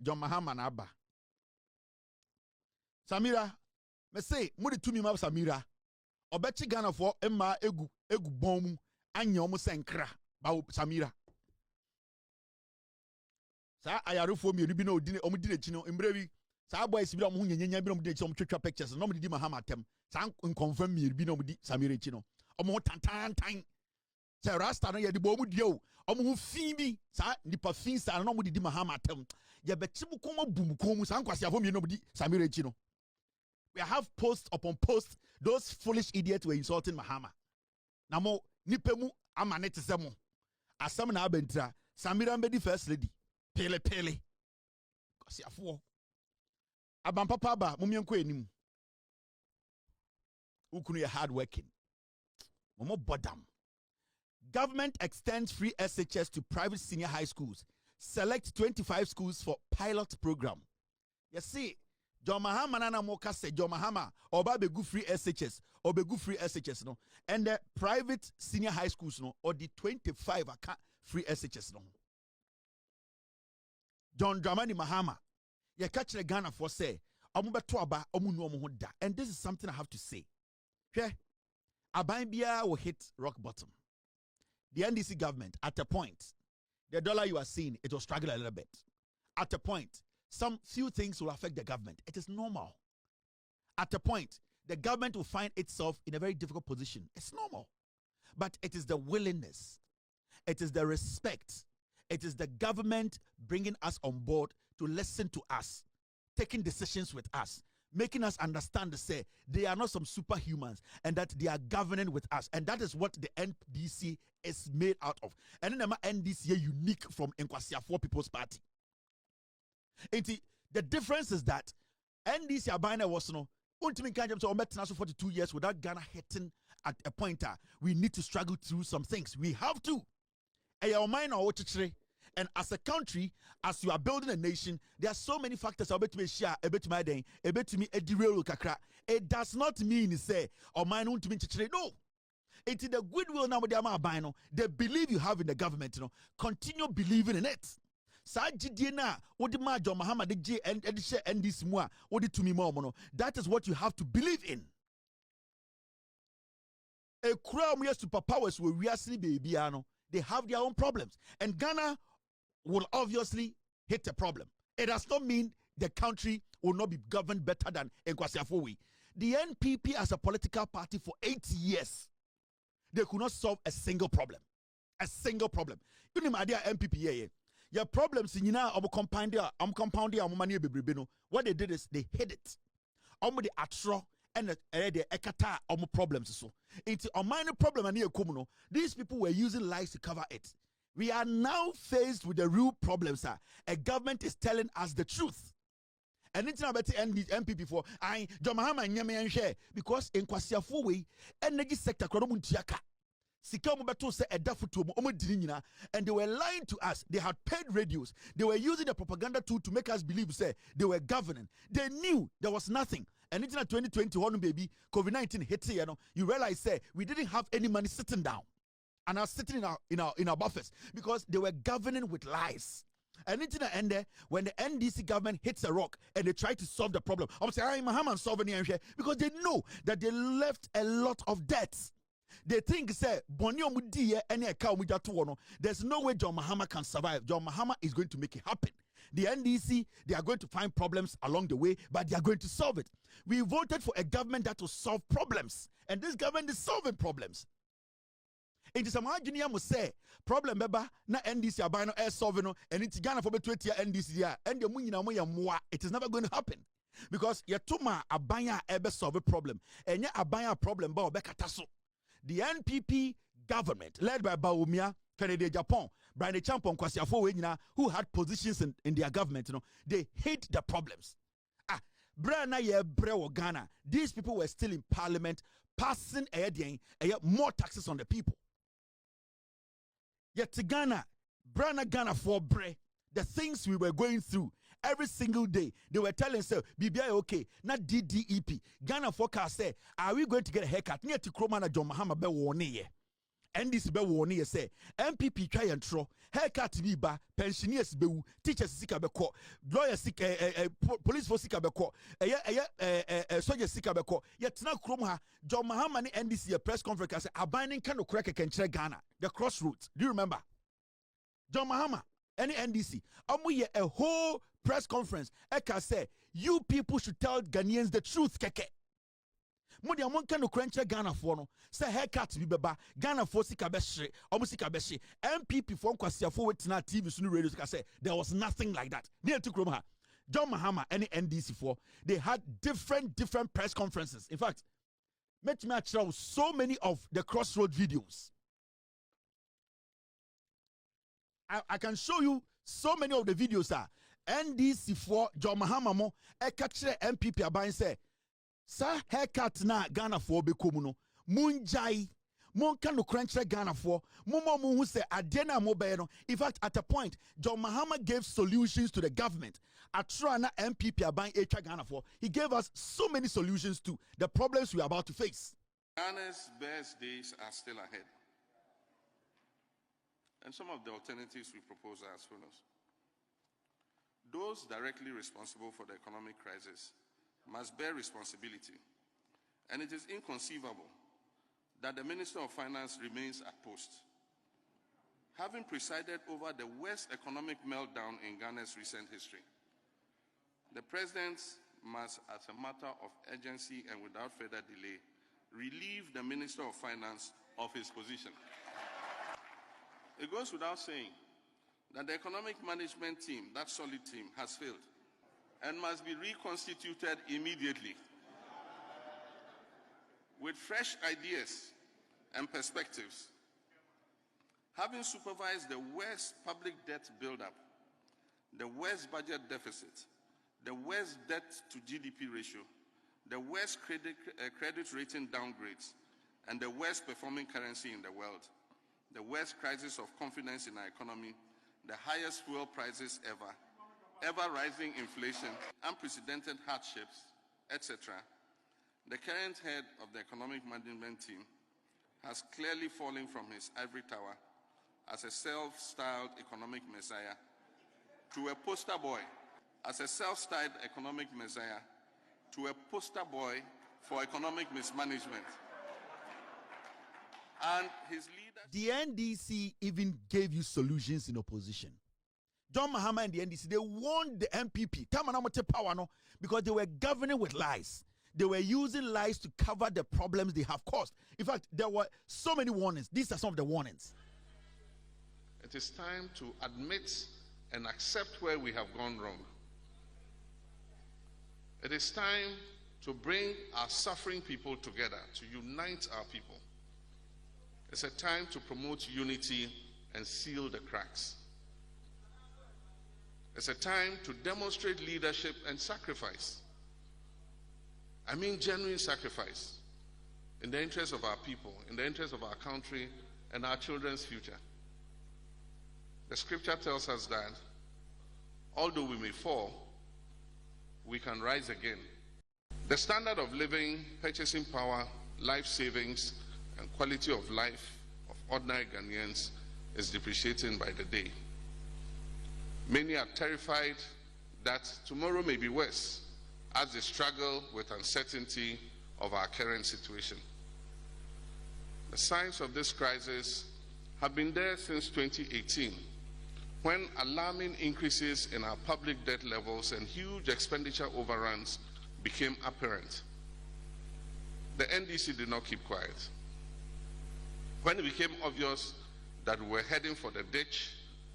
John Mahama na aba. Samira, me say, mudi tumi ma Samira. Obechi Ghana for emma egu bomu anya omo senkra ba Samira. Sa ayarufo mi bi na odine omo di nechi no mbrewi. Sa boys bi na omo nyenya bi na omo di nechi omo twetwa pictures no omo di Mahama atem. Sa confirm mi bi na omo di Samira echi no. Omo tan. Say rasta no ye di bo omo di o. Omo fin bi sa nipa fin sa no omo di Mahama atem. Ye bechi mu komo bum komu sa nkwase afo mi no omo di Samira echi no. We have post upon post. Those foolish idiots were insulting Mahama. Namo nipemu amanete semo. Asam na abentra. Samira mbedi first lady. Pele. Kasi afuo. Abampapa ba mumienko enim. Ukunu ye hard working. Momo bodam. Government extends free SHS to private senior high schools. Select 25 schools for pilot program. You see, John Mahama nana moka se John Mahama oba be free SHS or be free SHS no, and the private senior high schools no or the 25 account free SHS no. John Dramani Mahama ye catch the Ghana for say omu beto aba omu no omu ho da, and this is something I have to say. Hwe aban bia will hit rock bottom. The NDC government at a point, the dollar you are seeing, it will struggle a little bit. At a point, some few things will affect the government. It is normal. At a point, the government will find itself in a very difficult position. It's normal. But it is the willingness. It is the respect. It is the government bringing us on board to listen to us, taking decisions with us, making us understand to say they are not some superhumans and that they are governing with us. And that is what the NDC is made out of. And then the NDC is unique from Nkwasiafo People's Party. The difference is that NDC Abina was no so 42 years without Ghana hitting at a point we need to struggle through some things. We have to. And as a country, as you are building a nation, there are so many factors. It does not mean say or mine no. It is the goodwill now they believe you have in the government. Continue believing in it. That is what you have to believe in. A crowd of superpowers will reasonably be they have their own problems, and Ghana will obviously hit a problem. It does not mean the country will not be governed better than Nkwasiafo. The NPP as a political party for 8 years, they could not solve a single problem. A single problem. You know my idea NPP your problems in compounding what they did is they hid it. The atro and the ekata problems so. It's a minor problem and these people were using lies to cover it. We are now faced with the real problems. A government is telling us the truth. And it's not about the MPP for John Mahama and Yame and share because in Kwasiafo way energy sector and they were lying to us. They had paid radios. They were using the propaganda tool to make us believe say they were governing. They knew there was nothing. And it's not 2021 baby COVID-19 hit here. You realize say we didn't have any money sitting down and are sitting in our buffers because they were governing with lies. And it's the end when the NDC government hits a rock and they try to solve the problem. I'm saying Mahama solving the because they know that they left a lot of debts. They think say there's no way John Mahama can survive. John Mahama is going to make it happen. The NDC, they are going to find problems along the way, but they are going to solve it. We voted for a government that will solve problems, and this government is solving problems. It is a margin must say problem beba na NDC abano air solving and it's Ghana for 20 year NDC and the money it is never going to happen because yetuma abanya ebe solve a problem and ya abanya problem ba obekataso. The NPP government led by Baumia, Kennedy Japan, Brian Champon Kwasiafo who had positions in their government, they hate the problems. Brana ye brewo Ghana. These people were still in parliament passing more taxes on the people. Yet to Ghana, Brana Ghana for bre, the things we were going through every single day, they were telling us, BBI okay, not DDEP. Ghana forecast say, are we going to get a haircut? Near to Kromana John Mahama be warning ye. NDC be warning you say MPP try and throw haircut be ba pensioners be teachers sika be ko lawyers sika police force sika be ko soldiers sika be ko yet na krom ha John Mahama ni NDC press conference say abaning kan no correct kentre Ghana the crossroads. Do you remember John Mahama any NDC ye a whole press conference eka say you people should tell Ghanaians the truth keke Modi amon kan no krenche Ghana for no say haircut bi beba Ghana for sika be hye omo sika be hye MPP for nkwasiafo wetina TV so no radio sika say there was nothing like that near to krom ha John Mahama any NDC for they had different press conferences. In fact, met me actually so many of the crossroad videos. I can show you so many of the videos are NDC for John Mahama mo e catch MPP aban say sa haircut na Ghana for be komuno munjai mon kan no crunch Ghana for momo who say adena mo be no. In fact, at a point John Mahama gave solutions to the government. Atrana MPP aban echa Ghana for he gave us so many solutions to the problems we are about to face. Ghana's best days are still ahead. And some of the alternatives we propose are as follows. Those directly responsible for the economic crisis must bear responsibility, and it is inconceivable that the Minister of Finance remains at post. Having presided over the worst economic meltdown in Ghana's recent history, the President must, as a matter of urgency and without further delay, relieve the Minister of Finance of his position. It goes without saying that the economic management team, that solid team, has failed and must be reconstituted immediately with fresh ideas and perspectives. Having supervised the worst public debt buildup, the worst budget deficit, the worst debt to GDP ratio, the worst credit rating downgrades, and the worst performing currency in the world, the worst crisis of confidence in our economy, the highest fuel prices ever rising inflation, unprecedented hardships, etc., the current head of the economic management team has clearly fallen from his ivory tower as a self-styled economic messiah to a poster boy, as a self-styled economic messiah to a poster boy for economic mismanagement. And his leader... The NDC even gave you solutions in opposition. John Mahama and the NDC, they warned the MPP, power no, because they were governing with lies. They were using lies to cover the problems they have caused. In fact, there were so many warnings. These are some of the warnings. It is time to admit and accept where we have gone wrong. It is time to bring our suffering people together, to unite our people. It's a time to promote unity and seal the cracks. It's a time to demonstrate leadership and sacrifice. I mean genuine sacrifice in the interest of our people, in the interest of our country and our children's future. The scripture tells us that although we may fall, we can rise again. The standard of living, purchasing power, life savings, and quality of life of ordinary Ghanaians is depreciating by the day. Many are terrified that tomorrow may be worse as they struggle with uncertainty of our current situation. The signs of this crisis have been there since 2018, when alarming increases in our public debt levels and huge expenditure overruns became apparent. The NDC did not keep quiet. When it became obvious that we were heading for the ditch,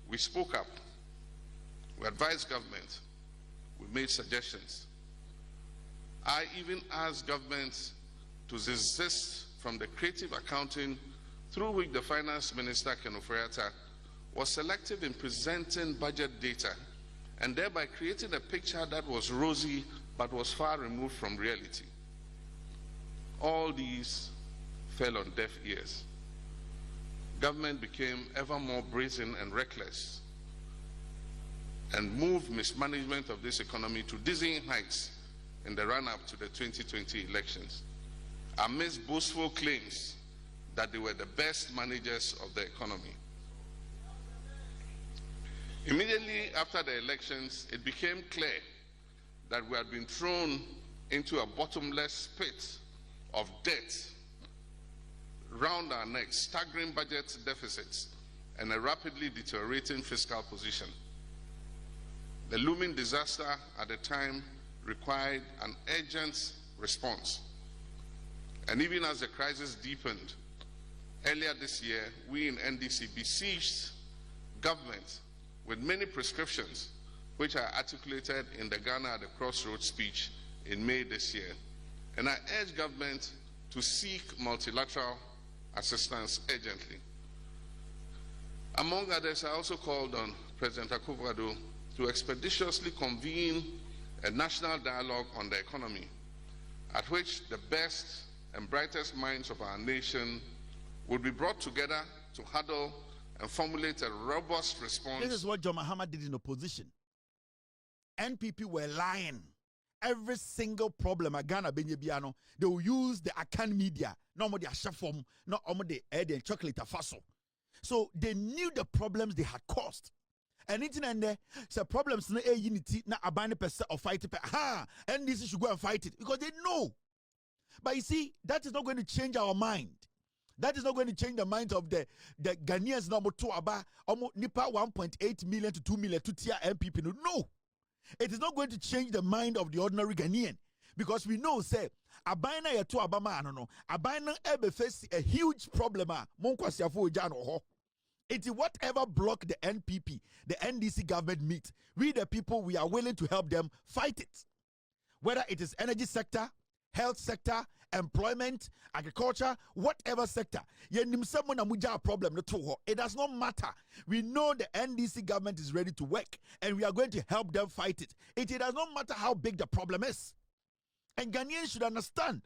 we spoke up. We advised government. We made suggestions. I even asked government to desist from the creative accounting through which the Finance Minister, Ken Ofori-Atta, was selective in presenting budget data and thereby creating a picture that was rosy but was far removed from reality. All these fell on deaf ears. Government became ever more brazen and reckless and moved mismanagement of this economy to dizzying heights in the run-up to the 2020 elections. Amidst boastful claims that they were the best managers of the economy. Immediately after the elections, it became clear that we had been thrown into a bottomless pit of debt round our necks, staggering budget deficits, and a rapidly deteriorating fiscal position. The looming disaster at the time required an urgent response. And even as the crisis deepened, earlier this year, we in NDC besieged government with many prescriptions, which I articulated in the Ghana at the Crossroads speech in May this year. And I urge government to seek multilateral assistance urgently. Among others, I also called on President Akufo-Addo to expeditiously convene a national dialogue on the economy, at which the best and brightest minds of our nation would be brought together to huddle and formulate a robust response. This is what John Mahama did in opposition. NPP were lying. Every single problem at Ghana Benyebiano, they will use the Akan media, no more the Ashafom, not more the Ed and chocolate faso. So they knew the problems they had caused. And in there, so problems no unity, na abandon percent or fight it. And this should go and fight it because they know. But you see, that is not going to change our mind. That is not going to change the minds of the Ghanaians number 2 about nipa 1.8 million to 2 million to tier MPP. No. It is not going to change the mind of the ordinary Ghanaian. Because we know, say, Abina ya to Abama, no. Abina ebe face a huge problem. It is whatever block the NPP, the NDC government meet. We the people, we are willing to help them fight it. Whether it is energy sector, health sector, employment, agriculture, whatever sector. It does not matter. We know the NDC government is ready to work and we are going to help them fight it. It does not matter how big the problem is. And Ghanaians should understand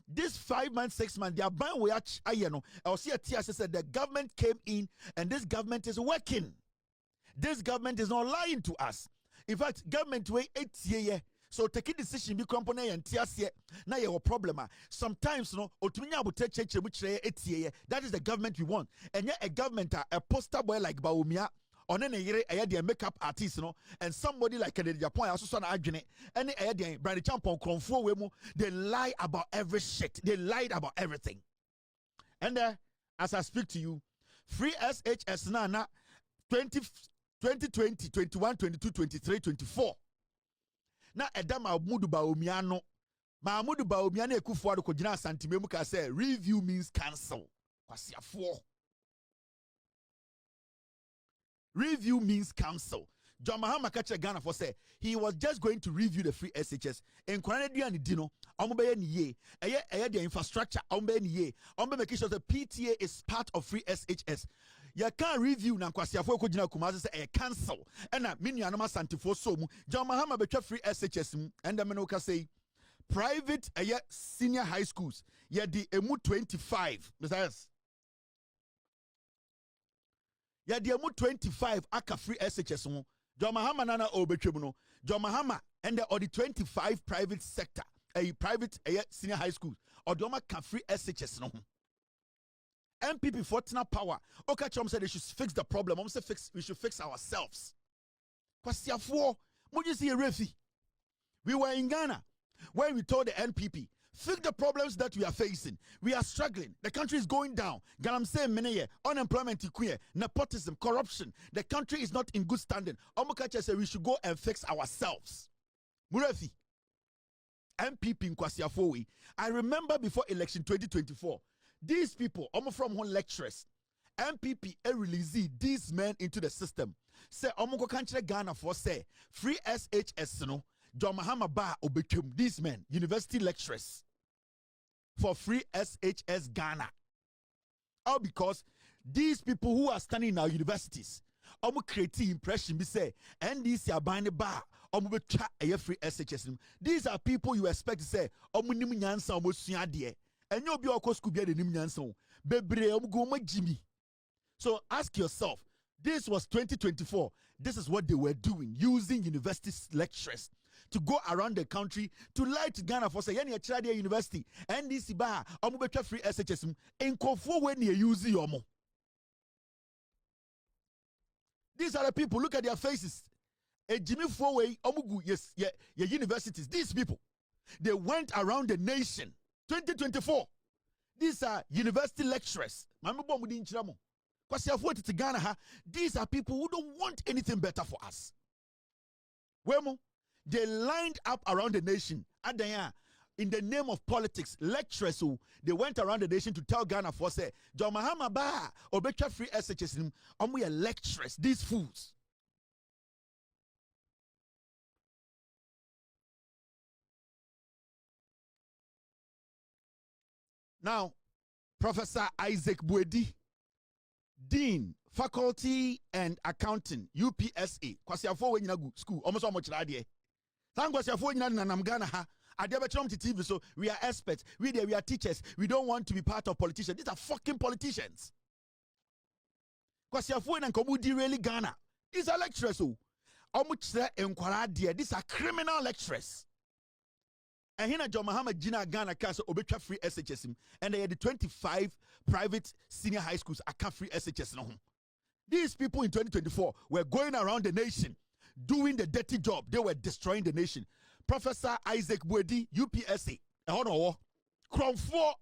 this 5 months, 6 months, they are buying which I'll see a TS said the government came in and this government is working. This government is not lying to us. In fact, government way 8 years. So take a decision, be company and TS now you have a problem. Sometimes no, that is the government we want. And yet a government, a poster boy like Baumia, on any a makeup artist, no, and somebody like a Japan also saw an and a Brandy Champon Confu, they lie about every shit. They lied about everything. And as I speak to you, free SHS Nana 2020, 21, 22, 23, 24. Na edama Mahmudu Bawumia Mahmudu Bawumia na Ekufuado ko gina santime mu ka say review means cancel. Kwasiafo. Review means cancel. John Mahama kache Ghana for say he was just going to review the free SHS. En kwana dua ni dino, ombe ni ye. Eye the infrastructure, ombe ni ye. Ombe make sure the PTA is part of free SHS. You can't review na kwasiafo ko gina Kumasi say cancel. Ena mini anoma santifo so mu. John Mahama betwa free SHS mu. And the menoka say private senior high schools. Ye di emu 25. Mr. Ya di emu 25 aka free SHS mu. John Mahama nana obetwemu no. John Mahama and the 25 private sector, a private senior high schools. Or Doma can free SHS no. MPP for power. Okay, Chom said they should fix the problem. I'm saying we should fix ourselves. Kwasiafo, what you see a refi? We were in Ghana when we told the NPP, fix the problems that we are facing. We are struggling. The country is going down. Galam say many unemployment, nepotism, corruption. The country is not in good standing. Omokacha said we should go and fix ourselves. Murefi. MPP in Kwasiafo. I remember before election 2024. These people, from one lecturers, MPP release these men into the system. Say, Kanchre Ghana for say, free SHS, no, John Mahama Ba obekum, these men, university lecturers, for free SHS Ghana. All because these people who are standing in our universities, create impression, be say, and these are buying a bar, a free SHS. These are people you expect to say, and you'll be could be the Nimyanson. Jimmy. So ask yourself, this was 2024. This is what they were doing, using university lecturers to go around the country to lie to Ghana for say, "Yeni Chiradia University, NDC ba, omubetwa free SHS in kofo when you use yomo." These are the people. Look at their faces. A Jimmy Fowey, Omugu, yes, yeah, universities. These people, they went around the nation. 2024. These are university lecturers. These are people who don't want anything better for us. They lined up around the nation. In the name of politics, lecturers who they went around the nation to tell Ghana for say, John Mahama ba obecha free SHS we are lecturers, these fools. Now, Professor Isaac Buedi, Dean, Faculty and Accounting, UPSA, Kwasiafo Wenyinagu School, almost how much radie. Thank Kwasiafo Wenyinagu Ghana ha. At the TV, so we are experts, we are teachers, we don't want to be part of politicians. These are fucking politicians. Kwasiafo and Komudi really Ghana. These are lecturers who these are criminal lecturers. And here John Mahama Jina Ghana Casa Obetra free SHS and they had the 25 private senior high schools are free SHS. These people in 2024 were going around the nation doing the dirty job. They were destroying the nation. Professor Isaac Buedi, UPSA. Crown 4,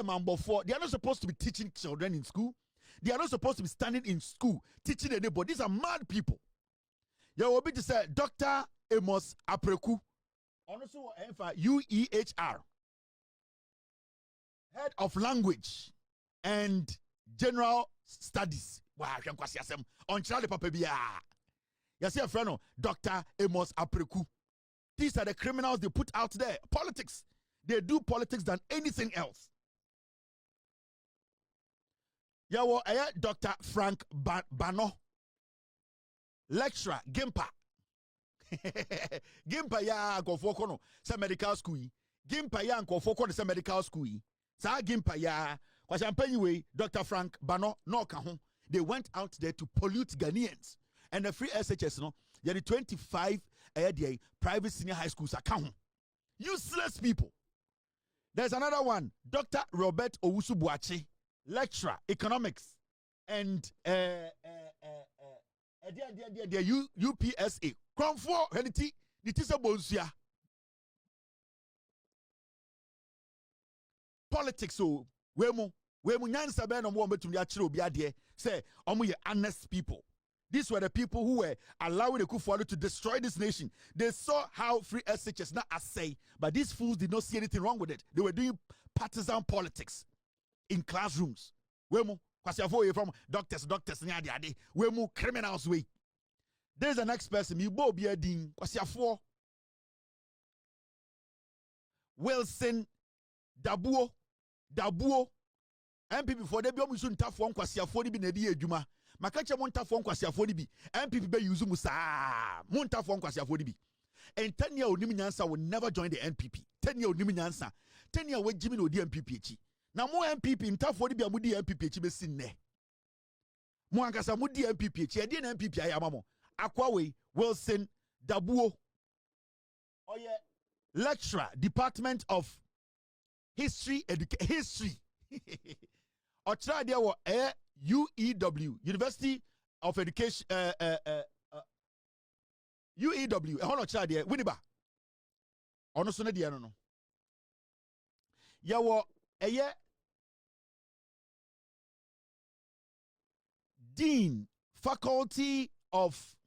Mambo 4. They are not supposed to be teaching children in school. They are not supposed to be standing in school teaching anybody. These are mad people. You will be to say Dr. Amos Apreku. Also, UEHR, Head of Language and General Studies. Wow, on Charlie Papabia. You see a friend, Dr. Amos Apreku. These are the criminals they put out there. Politics. They do politics than anything else. Yawo Dr. Frank Bano, lecturer, Gimpa. Gimpa ya go for some medical school. Gimpa ya go for some medical school. Sa Gimpa ya kwa champagne Dr. Frank Bano no kahon. They went out there to pollute Ghanaians. And the free SHS no, they are the 25 private senior high schools account. Useless people. There's another one, Dr. Robert Owusu-Boachi, lecturer, economics, and UPSA. Crown 4, Henity, Nitisa Bonsia. Politics, so, wemu nyansa be no mo betum ya kire obi ade say omo ye honest people. These were the people who were allowing the Kufuor to destroy this nation. They saw how free SHS not assay, but these fools did not see anything wrong with it. They were doing partisan politics in classrooms. Wemu kwasiafo from doctors nya ade wemu criminals way. There's the next person, mi bo bi adin kwasiafo Wilson Dabuo MPP for the biomu sun tafo nkwasiafo ni bi na di adwuma. Makache montafo nkwasiafo ni bi MPP be use mu saa montafo nkwasiafo ni bi. And 10 year onim nyansa will never join the NPP. 10 year onim nyansa 10 year we jimi no di MPP echi. Na mo MPP ntafo ni bi amudi MPP echi be sinne. Mo ankasa mo di MPP echi e di na MPP ayama mo. Akwawe Wilson Dabuo oye lecturer Department of History Otra dia wo UEW University of Education UEW hono cha dia winiba ono so na dia no ya wo Dean Faculty of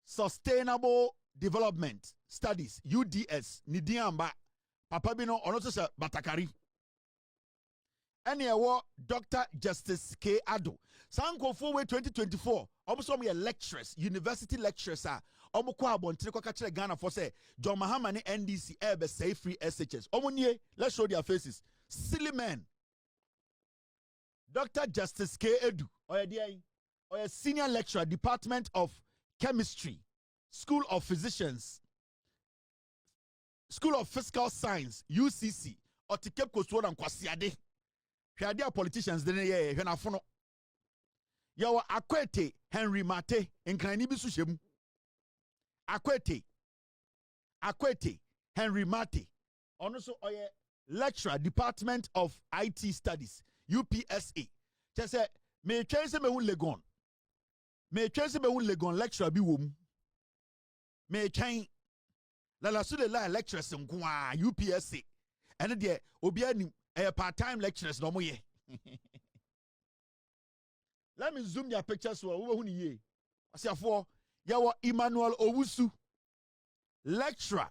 Sustainable Development Studies UDS Nidiamba papa bi no ono so se Batakari ene Dr. Justice K. Ado. Sankofo we 2024. Almost me lecturers, university lecturers are almost kwa bontre kwa kachire Ghana for say John Mahama ne NDC ebe say free SHS. Omunye, let's show their faces. Silly men. Dr. Justice K. Edu, oya senior lecturer, Department of Chemistry, School of Physicians, School of Physical Science, UCC, Otikep Koswo and Kwasiade. Hwade politicians de ye hwenafono yawo Akwete Henry Mate nkrani bi so hyem Akwete Akwete Henry Mate. Also, lecturer, Department of IT Studies, UPSA. Just say, me chance me un legon. Me chance me un legon lecturer bi wom. Me chan la sude la lecturers nkwa UPSA. And de obi anim part-time lecturers no mo ye. Let me zoom your pictures so we hu ni ye. Asiafo, yawo Emmanuel Owusu, lecturer,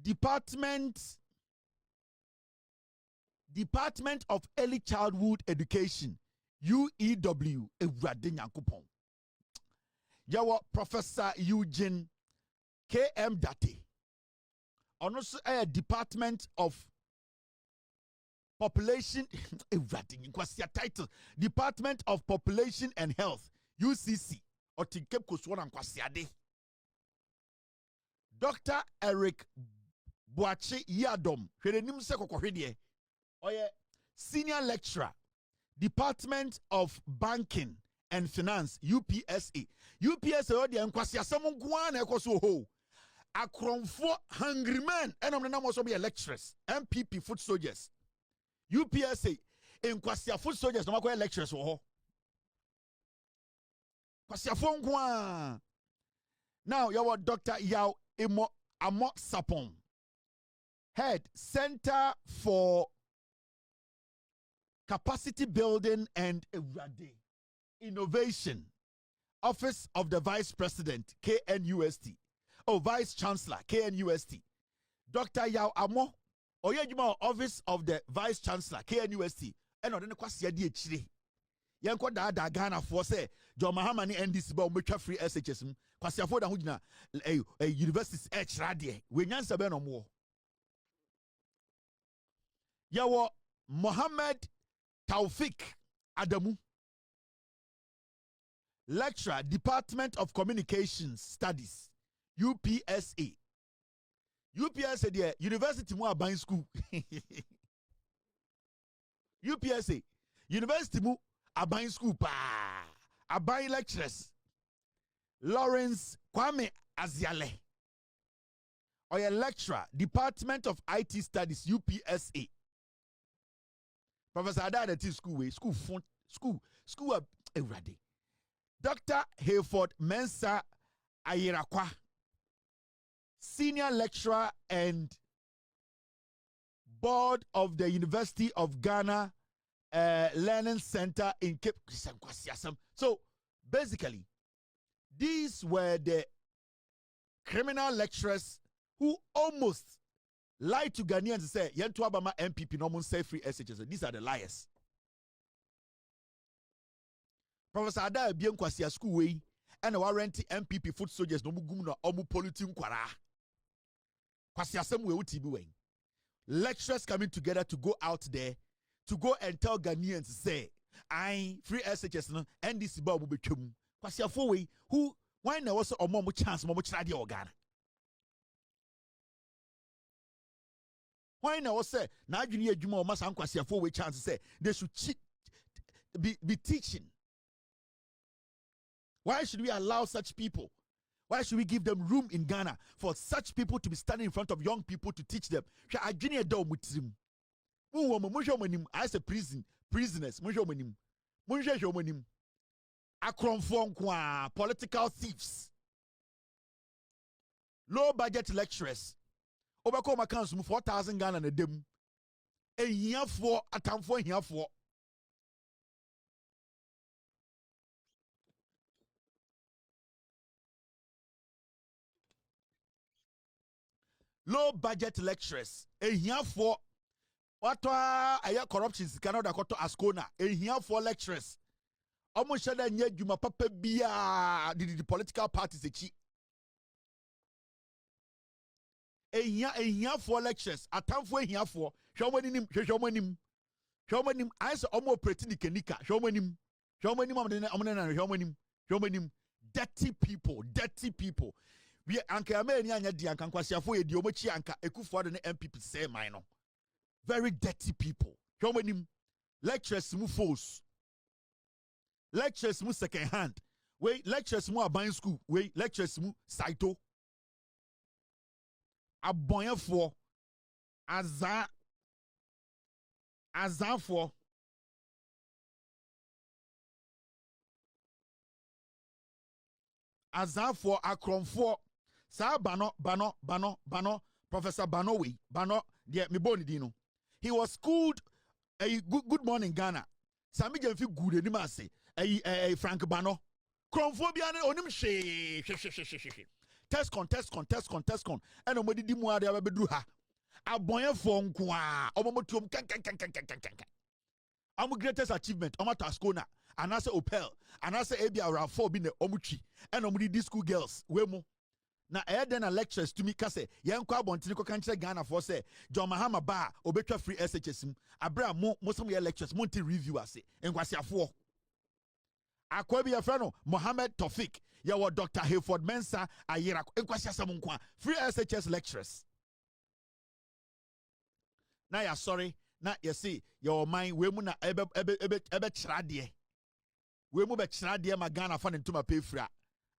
Department of Early Childhood Education, UEW, Ewurade Nyankopon. Yawo Professor Eugene KM Date. Also a Department of Population, title, Department of Population and Health, UCC. Dr. Eric Boache Yadom, senior lecturer, Department of Banking and Finance, UPSA. UPSA, the Nkwasia Samunguan, Ekoso, Akromfo, hungry men, and I'm also be a lecturers, MPP foot soldiers. UPSA, Nkwasia foot soldiers, no matter lecturers. Now, you are Dr. Yao Amo Sapon, head Center for Capacity Building and Innovation, Office of the Vice President, KNUST, Vice Chancellor, KNUST. Dr. Yao Amo, Office of the Vice Chancellor, KNUST, and on the Kwasia DHD. Yanko da Ghana for say John Mahama ni NDC ba umetwa free SHS kwasi afo da ho gina universities echradie we nyansa be no mo yawo Mohammed Taufik Adamu, lecturer, Department of Communications Studies, UPSA. UPSA there University mu aban school. UPSA University mu aban school pa aban lecturers. Lawrence Kwame Aziale, or a lecturer, Department of IT Studies, UPSA. Professor Adada school ready. Dr. Hayford Mensa Ayirakwa, senior lecturer and board of the University of Ghana Learning Center in Cape. So basically, these were the criminal lecturers who almost lied to Ghanaians and say, Yentu Abama MPP no mun say free SHS. These are the liars. Professor Ada Bien Kwasia school way and our renting MPP foot soldiers no mugumna omu polluting kwara. Kwasia semwe utibi way. Lecturers coming together to go out there to go and tell Ghanaians say, I free SHS no NDC ba omu betwem. Kwasia way who why na was omo chance mo chirade organa. Why na was say na adwini adwuma o masa Kwasia way chance say they should be teaching. Why should we allow such people? Why should we give them room in Ghana for such people to be standing in front of young people to teach them? I say prisoners. Political thieves. Low budget lecturers. Overcome accounts 4,000 Ghana a dem. A year for a time for here for. Low budget lecturers. A year for what a corruption is Canada Koto Ascona. A year for lecturers. Almost said that you ma papa bia the political parties a chi. A year for lectures. A time for a year for Shomanim. I saw almost pretty nika. Shomanim. Dirty people. We anka ameni anya di anka kwasiafo ye di omochi anka ekufu ade ne MPP say mine. Very dirty people. Shomanim. Lectures mu force. Lectures mu second hand. We lectures mu aban school. We lectures mu saito. Abonyefo. Azafo. Azafo akromfo. Sa bano, Professor Banowi, de me dino. He was schooled good morning Ghana. Sami Jenfi good ni mase. Frank Bano. Kromphobia onim she. Test con. And omodi di mu ade abedu ha. Abonyefo nko a. Omomotuom kan. Our greatest achievement, Oma Tascona, and I say Opel, and I say Abia around 4 bin the Omuchi, and Omudi school girls, Wemo. Na then a lectures to me kase yankwa bontini kanche Ghana for say John Mahama ba obetwa free SHS abra mo some lectures monti review ase enkwasiafo akwa bi yafrano Mohammed Tofik ya wa Dr. Hayford Mensa ayira enkwasiasam nkwa free SHS lectures na ya sorry na you see your mind we mu na ebe chirade we mu be chirade ma Ghana fa ntuma pefra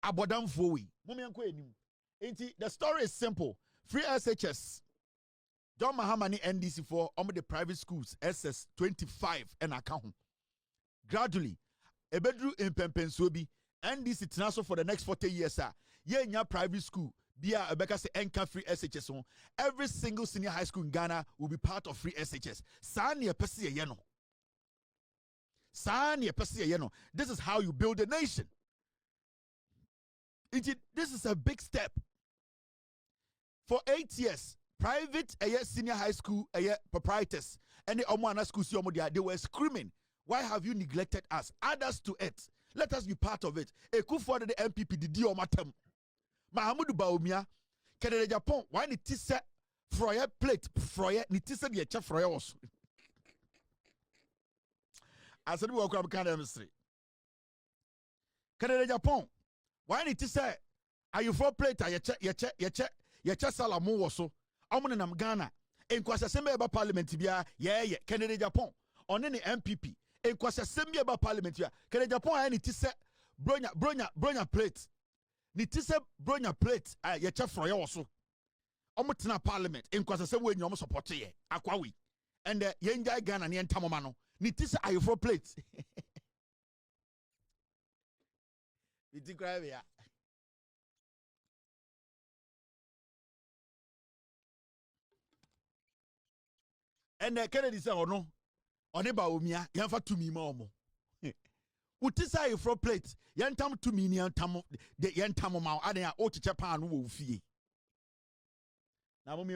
abodamfo wi mum yanko enim. The story is simple. Free SHS. John Mahama ni NDC for the private schools SS 25 and account. Gradually, a bedroom in Pempensobi, NDC transfer for the next 40 years. Nya private school. Bia Abeka say enka free SHS on. Every single senior high school in Ghana will be part of free SHS. Sani pesi yeno. Sani pesi yeno. This is how you build a nation. This is a big step. For 8 years, private senior high school proprietors and the Omwana school they were screaming, why have you neglected us? Add us to it. Let us be part of it. Eku for the MPP the dio matem. Mahamudu Baumia, Canada Japan, why ni tise froye plate froye ni tise the chef froye was. I said we walk up Canada ministry. Canada Japan, why ni tise are you for plate ye che salamu woso omune nam Ghana enkwasasem eba parliament bia ye Canada Japan one ne MPP enkwasasem eba parliament bia Canada Japan ay ni tise bronya plate ni tise bronya plate ye che froye woso omutena parliament enkwasasem we nyom support ye akwawi and ye njai Ghana ne entamoma no ni tise ay for plate biti cry ya. And Kennedy said, oh no, on eba omia, yanfa to me more. Utisa you for plate, yantam to me, yantam the yantamo mau, adding a oticha pan wo fee. Now, Mummy,